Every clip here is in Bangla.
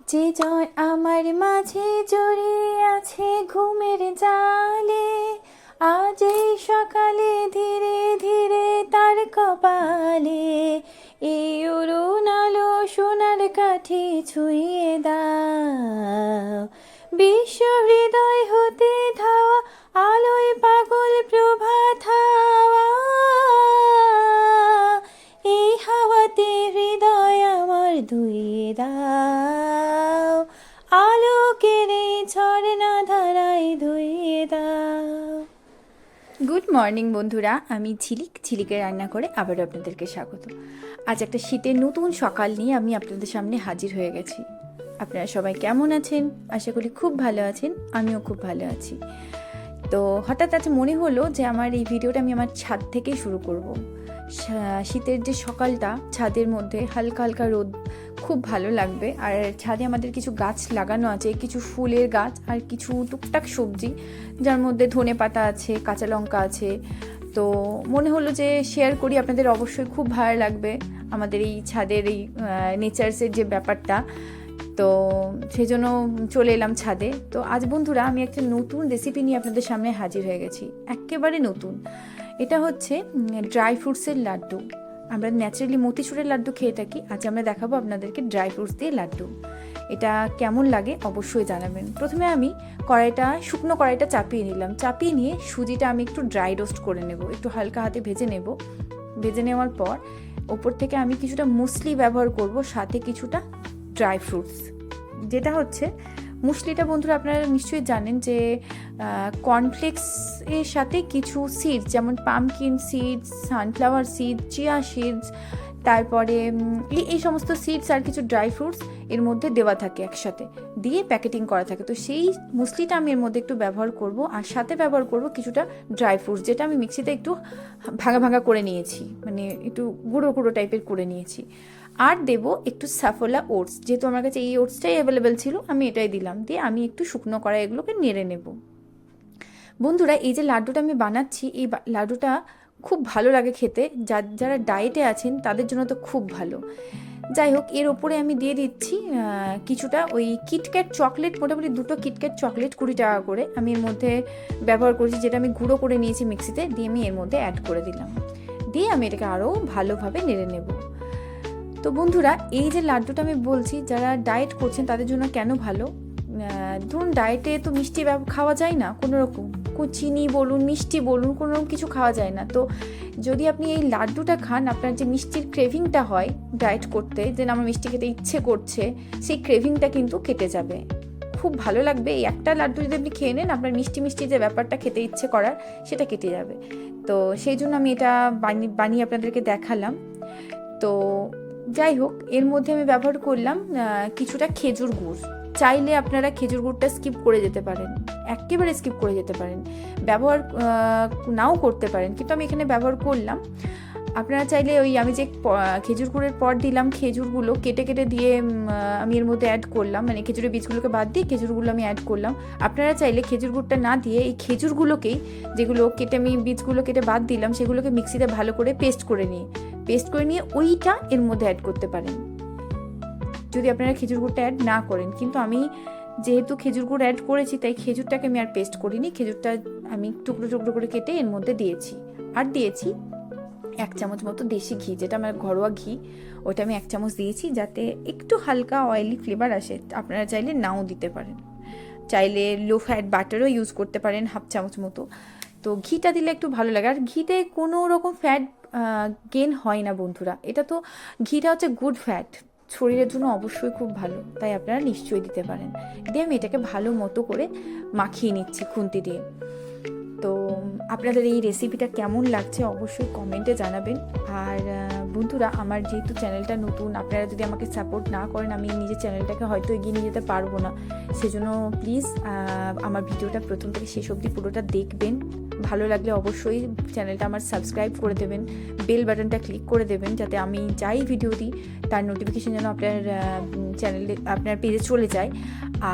যে জয় আমার মাঝে জড়িয়ে আছে ঘুমের জালে, আজ এই সকালে ধীরে ধীরে তার কপালে এই অরুণ আলো সোনার কাঠি ছুঁয়ে দাও। বিশ্ব হৃদয় হতে ধাওয়া আলোয় পাগল প্রভাত হাওয়া, এই হাওয়াতে হৃদয় আমার ধুইয়ে দাও, আলোকের এই ঝর্ণা ধারায় ধুইয়ে দাও। গুড মর্নিং বন্ধুরা, আমি ঝিলিকের রান্না করে আবারও আপনাদেরকে স্বাগত। আজ একটা শীতের নতুন সকাল নিয়ে আমি আপনাদের সামনে হাজির হয়ে গেছি। আপনারা সবাই কেমন আছেন? আশা করি খুব ভালো আছেন, আমিও খুব ভালো আছি। তো হঠাৎ আজ মনে হলো যে আমার এই ভিডিওটা আমি আমার ছাদ থেকেই শুরু করব। শীতের যে সকালটা, ছাদের মধ্যে হালকা হালকা রোদ, খুব ভালো লাগবে। আর ছাদে আমাদের কিছু গাছ লাগানো আছে, কিছু ফুলের গাছ আর কিছু টুকটাক সবজি, যার মধ্যে ধনে পাতা আছে, কাঁচা লঙ্কা আছে। তো মনে হলো যে শেয়ার করি, আপনাদের অবশ্যই খুব ভালো লাগবে আমাদের এই ছাদের এই নেচার্সের যে ব্যাপারটা। তো সেই জন্য চলে এলাম ছাদে। তো আজ বন্ধুরা আমি একটা নতুন রেসিপি নিয়ে আপনাদের সামনে হাজির হয়ে গেছি, একেবারে নতুন। এটা হচ্ছে ড্রাই ফ্রুটসের লাড্ডু। আমরা ন্যাচারালি মতিচুরের লাড্ডু খেয়ে থাকি, আজ আমরা দেখাবো আপনাদেরকে ড্রাই ফ্রুটস দিয়ে লাড্ডু। এটা কেমন লাগে অবশ্যই জানাবেন। প্রথমে আমি শুকনো কড়াইটা চাপিয়ে নিলাম। চাপিয়ে নিয়ে সুজিটা আমি একটু ড্রাই রোস্ট করে নেব, একটু হালকা হাতে ভেজে নেব। ভেজে নেওয়ার পর ওপর থেকে আমি কিছুটা মুসলি ব্যবহার করব, সাথে কিছুটা ড্রাই ফ্রুটস। যেটা হচ্ছে মুসলিটা বন্ধুরা আপনারা নিশ্চয়ই জানেন যে কর্নফ্লেক্স এর সাথে কিছু সিডস, যেমন pumpkin seeds, sunflower seeds, chia seeds, তারপরে এই সমস্ত সিডস আর কিছু ড্রাই ফ্রুটস এর মধ্যে দেওয়া থাকে, একসাথে দিয়ে প্যাকেটিং করা থাকে। তো সেই মুসলিটা আমি এর মধ্যে একটু ব্যবহার করব, আর সাথে ব্যবহার করব কিছুটা ড্রাই ফ্রুটস, যেটা আমি মিক্সিতে একটু ভাঙা ভাঙা করে নিয়েছি, মানে একটু গুঁড়ো গুঁড়ো টাইপের করে নিয়েছি। আর দেব একটু সাফোলা ওটস, যেহেতু আমার কাছে এই ওটসটাই অ্যাভেলেবেল ছিল, আমি এটাই দিলাম। দিয়ে আমি একটু শুকনো কড়াই এগুলোকে নেড়ে নেব। বন্ধুরা এই যে লাড্ডুটা আমি বানাচ্ছি, এই লাড্ডুটা খুব ভালো লাগে খেতে, যারা ডায়েটে আছেন তাদের জন্য তো খুব ভালো। যাই হোক, এর ওপরে আমি দিয়ে দিচ্ছি কিছুটা ওই কিটক্যাট চকলেট, মোটামুটি 2টো কিটক্যাট চকলেট 20 টাকা করে আমি এর মধ্যে ব্যবহার করেছি, যেটা আমি গুঁড়ো করে নিয়েছি মিক্সিতে, দিয়ে আমি এর মধ্যে অ্যাড করে দিলাম। দিয়ে আমি এটাকে আরও ভালোভাবে নেড়ে নেব। তো বন্ধুরা এই যে লাড্ডুটা আমি বলছি, যারা ডায়েট করছেন তাদের জন্য কেন ভালো, ধরুন ডায়েটে তো মিষ্টি খাওয়া যায় না কোনো রকম, চিনি বলুন মিষ্টি বলুন কোনো রকম কিছু খাওয়া যায় না। তো যদি আপনি এই লাড্ডুটা খান, আপনার যে মিষ্টির ক্রেভিংটা হয় ডায়েট করতে, যে আমার মিষ্টি খেতে ইচ্ছে করছে, সেই ক্রেভিংটা কিন্তু কেটে যাবে, খুব ভালো লাগবে। এই একটা লাড্ডু যদি আপনি খেয়ে নেন, আপনার মিষ্টি মিষ্টি যে ব্যাপারটা খেতে ইচ্ছে করার, সেটা কেটে যাবে। তো সেই জন্য আমি এটা বানিয়ে আপনাদেরকে দেখালাম। তো যাই হোক, এর মধ্যে আমি ব্যবহার করলাম কিছুটা খেজুর গুড়। চাইলে আপনারা খেজুর গুড়টা স্কিপ করে যেতে পারেন, একেবারে স্কিপ করে যেতে পারেন, ব্যবহার নাও করতে পারেন, কিন্তু আমি এখানে ব্যবহার করলাম। আপনারা চাইলে ওই আমি যে খেজুর গুড়ের পর দিলাম, খেজুরগুলো কেটে কেটে দিয়ে আমি এর মধ্যে অ্যাড করলাম, মানে খেজুরের বীজগুলোকে বাদ দিয়ে খেজুরগুলো আমি অ্যাড করলাম। আপনারা চাইলে খেজুর গুড়টা না দিয়ে এই খেজুরগুলোকেই, যেগুলো কেটে আমি বীজগুলো কেটে বাদ দিলাম, সেগুলোকে মিক্সিতে ভালো করে পেস্ট করে নিয়ে ওইটা এর মধ্যে অ্যাড করতে পারেন, যদি আপনারা খেজুর গুড়টা অ্যাড না করেন। কিন্তু আমি যেহেতু খেজুর গুড় অ্যাড করেছি, তাই খেজুরটাকে আমি আর পেস্ট করিনি, খেজুরটা আমি টুকরো টুকরো করে কেটে এর মধ্যে দিয়েছি। আর দিয়েছি 1 চামচ মতো দেশি ঘি, যেটা আমার ঘরোয়া ঘি, ওটা আমি 1 চামচ দিয়েছি, যাতে একটু হালকা অয়েলি ফ্লেভার আসে। আপনারা চাইলে নাও দিতে পারেন, চাইলে লো ফ্যাট বাটারও ইউজ করতে পারেন 1/2 চামচ মতো। তো ঘিটা দিলে একটু ভালো লাগে। আর ঘিতে কোনো রকম ফ্যাট গেন হয় না বন্ধুরা, এটা তো ঘিটা হচ্ছে গুড ফ্যাট, শরীরের জন্য অবশ্যই খুব ভালো, তাই আপনারা নিশ্চয়ই দিতে পারেন। দিয়ে আমি এটাকে ভালো মতো করে মাখিয়ে নিচ্ছি খুন্তি দিয়ে। তো আপনাদের এই রেসিপিটা কেমন লাগছে অবশ্যই কমেন্টে জানাবেন। আর বন্ধুরা আমার যেহেতু চ্যানেলটা নতুন, আপনারা যদি আমাকে সাপোর্ট না করেন, আমি নিজের চ্যানেলটাকে হয়তো এগিয়ে নিয়ে যেতে পারবো না। সেজন্য প্লিজ আমার ভিডিওটা প্রথম থেকে শেষ অবধি পুরোটা দেখবেন। ভালো লাগলে অবশ্যই চ্যানেলটা আমার সাবস্ক্রাইব করে দেবেন, বেল বাটনটা ক্লিক করে দেবেন, যাতে আমি যাই ভিডিও দিই তার নোটিফিকেশন যেন আপনার চ্যানেলে, আপনার পেজে চলে যায়।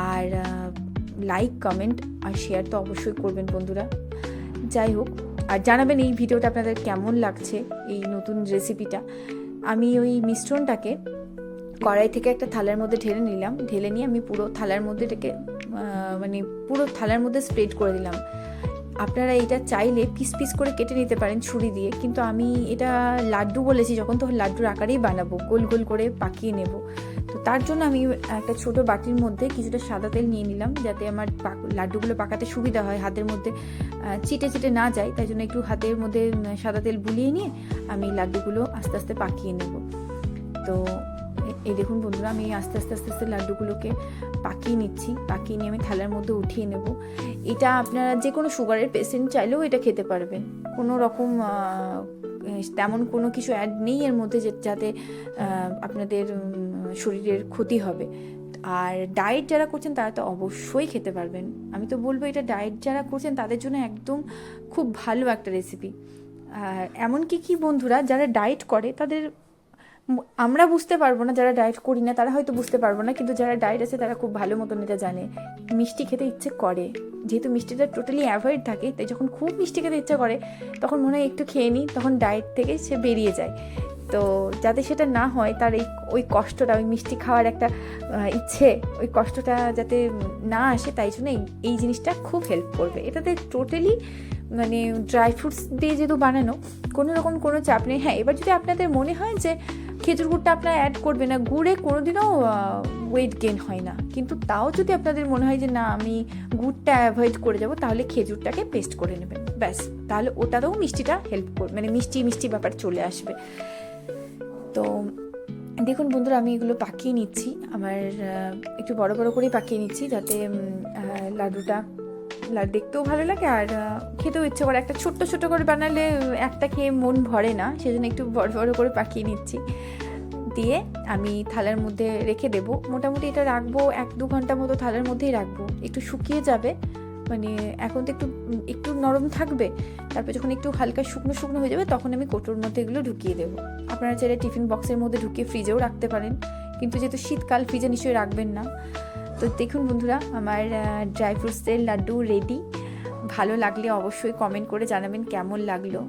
আর লাইক, কমেন্ট আর শেয়ার তো অবশ্যই করবেন বন্ধুরা। যাই হোক, আর জানাবেন এই ভিডিওটা আপনাদের কেমন লাগছে, এই নতুন রেসিপিটা। আমি ওই মিশ্রণটাকে কড়াই থেকে একটা থালার মধ্যে ঢেলে নিলাম, ঢেলে নিয়ে আমি পুরো থালার মধ্যে এটাকে মানে পুরো থালার মধ্যে স্প্রেড করে দিলাম। আপনারা এটা চাইলে পিস পিস করে কেটে নিতে পারেন ছুরি দিয়ে, কিন্তু আমি এটা লাড্ডু বলেছি যখন, তখন লাড্ডুর আকারেই বানাবো, গোল গোল করে পাকিয়ে নেব। তো তার জন্য আমি একটা ছোট বাটির মধ্যে কিছুটা সাদা তেল নিয়ে নিলাম, যাতে আমার লাড্ডুগুলো পাকাতে সুবিধা হয়, হাতের মধ্যে চিটে চিটে না যায়। তাই জন্য একটু হাতের মধ্যে সাদা তেল বুলিয়ে নিয়ে আমি লাড্ডুগুলো আস্তে আস্তে পাকিয়ে নেব। তো এই দেখুন বন্ধুরা, আমি আস্তে আস্তে আস্তে আস্তে লাড্ডুগুলোকে পাকিয়ে নিচ্ছি। পাকিয়ে নিয়ে আমি থালার মধ্যে উঠিয়ে নেব। এটা আপনারা যে কোনো সুগারের পেশেন্ট চাইলেও এটা খেতে পারবেন, কোনো রকম তেমন কোনো কিছু অ্যাড নেই এর মধ্যে যাতে আপনাদের শরীরের ক্ষতি হবে। আর ডায়েট যারা করছেন তারা তো অবশ্যই খেতে পারবেন। আমি তো বলবো এটা ডায়েট যারা করছেন তাদের জন্য একদম খুব ভালো একটা রেসিপি। আর এমনকি কি বন্ধুরা, যারা ডায়েট করে তাদের আমরা বুঝতে পারবো না, যারা ডায়েট করি না তারা হয়তো বুঝতে পারবো না, কিন্তু যারা ডায়েট আছে তারা খুব ভালো মতন এটা জানে। মিষ্টি খেতে ইচ্ছে করে, যেহেতু মিষ্টিটা টোটালি অ্যাভয়েড থাকে, তাই যখন খুব মিষ্টি খেতে ইচ্ছে করে তখন মনে হয় একটু খেয়ে নিই, তখন ডায়েট থেকে সে বেরিয়ে যায়। তো যাতে সেটা না হয়, তার ওই কষ্টটা, ওই মিষ্টি খাওয়ার একটা ইচ্ছে, ওই কষ্টটা যাতে না আসে, তাই জন্য এই জিনিসটা খুব হেল্প করবে। এটাতে টোটালি মানে ড্রাই ফ্রুটস দিয়ে যেহেতু বানানো, কোনো রকম কোনো চাপ নেই। হ্যাঁ, এবার যদি আপনাদের মনে হয় যে খেজুর গুড়টা আপনারা অ্যাড করবে না, গুড়ে কোনোদিনও ওয়েট গেন হয় না, কিন্তু তাও যদি আপনাদের মনে হয় যে না আমি গুড়টা অ্যাভয়েড করে যাব, তাহলে খেজুরটাকে পেস্ট করে নেবেন, ব্যাস। তাহলে ওটাতেও মিষ্টিটা হেল্প করবে, মানে মিষ্টি মিষ্টি ব্যাপার চলে আসবে। তো দেখুন বন্ধুরা, আমি এগুলো পাকিয়ে নিচ্ছি, আমার একটু বড় বড় করেই পাকিয়ে নিচ্ছি, যাতে লাড্ডুটা দেখতেও ভালো লাগে আর খেতেও ইচ্ছে করে। একটা ছোট্ট ছোট করে বানালে একটা খেয়ে মন ভরে না, সেজন্য একটু বড় বড় করে পাকিয়ে নিচ্ছি। দিয়ে আমি থালার মধ্যে রেখে দেব। মোটামুটি এটা রাখবো 1-2 ঘন্টা মতো থালার মধ্যেই রাখবো, একটু শুকিয়ে যাবে। মানে এখন তো একটু নরম থাকবে, তারপর যখন একটু হালকা শুকনো শুকনো হয়ে যাবে তখন আমি কৌটোর মধ্যে এগুলো ঢুকিয়ে দেবো। আপনারা চাইলে টিফিন বক্সের মধ্যে ঢুকিয়ে ফ্রিজেও রাখতে পারেন, কিন্তু যেহেতু শীতকাল ফ্রিজে নিশ্চয়ই রাখবেন না। তো দেখুন বন্ধুরা, আমার ড্রাই ফ্রুটসের লাড্ডু রেডি। ভালো লাগলে অবশ্যই কমেন্ট করে জানাবেন কেমন লাগলো।